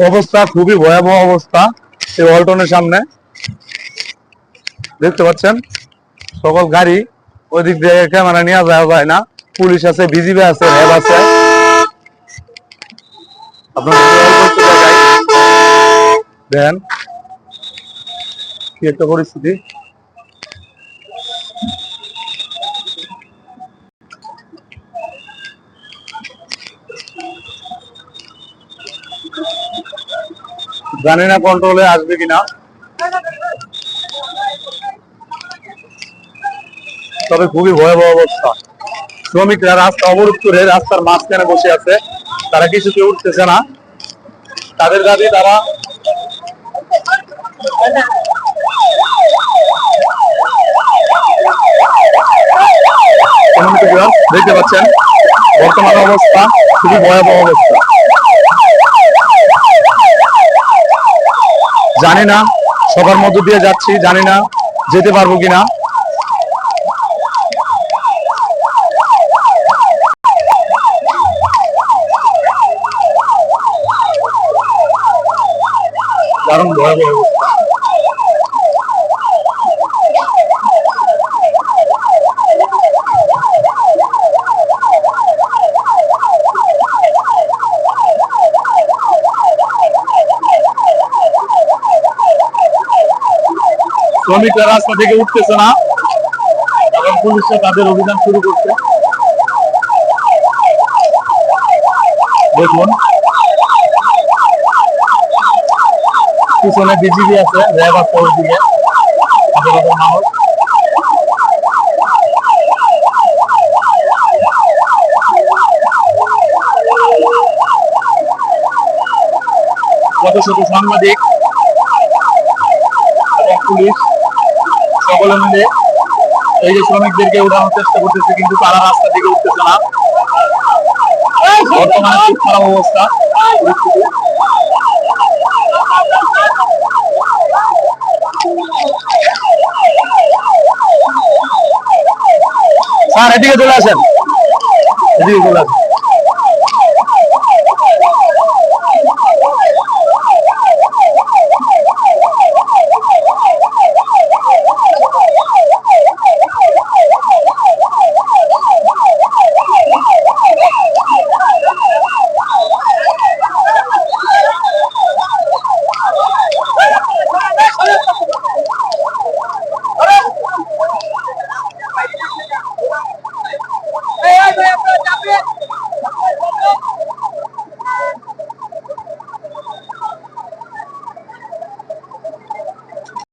অবস্থা খুবই ভয়াবহ অবস্থা। এই ওয়ালটনের সামনে দেখতে পাচ্ছেন সকল গাড়ি, ওই দিক দিয়ে ক্যামেরা নিয়ে যাওয়া যায় না। পুলিশ আছে, বিজিবি আছে, র্যাব আছে। আপনার দেখেন কি একটা পরিস্থিতি। জানি না কন্ট্রোলে আসবে কিনা, তবে খুবই ভয়াবহ অবস্থা। শ্রমিকরা রাস্তা অবরোধ করে রাস্তার মাঝখানে বসে আছে, তারা কিছুতে উঠতেছে না। তাদের দাবি তারা দেখতে পাচ্ছেন বর্তমান অবস্থা খুবই ভয়াবহ অবস্থা। জানি না সবার মধ্য দিয়ে যাচ্ছি, জানি না যেতে পারবো কিনা। দারুণ ভয়াবহ অবস্থা। শ্রমিকরা রাস্তা থেকে উঠতেছে না, এবং পুলিশরা তাদের অভিযান শুরু করছে। দেখুন পিছনে বিজিবি আছে, র্যাব আছে ওইদিকে, মানুষ শত শত সাংবাদিক এবং পুলিশ সকলে মিলে এই যে শ্রমিকদেরকে উঠানোর চেষ্টা করতেছে, কিন্তু তারা রাস্তা থেকে উঠতেছে না। বর্তমানে খুব খারাপ অবস্থা। স্যার এদিকে চলে আসেন, এদিকে চলে আসেন।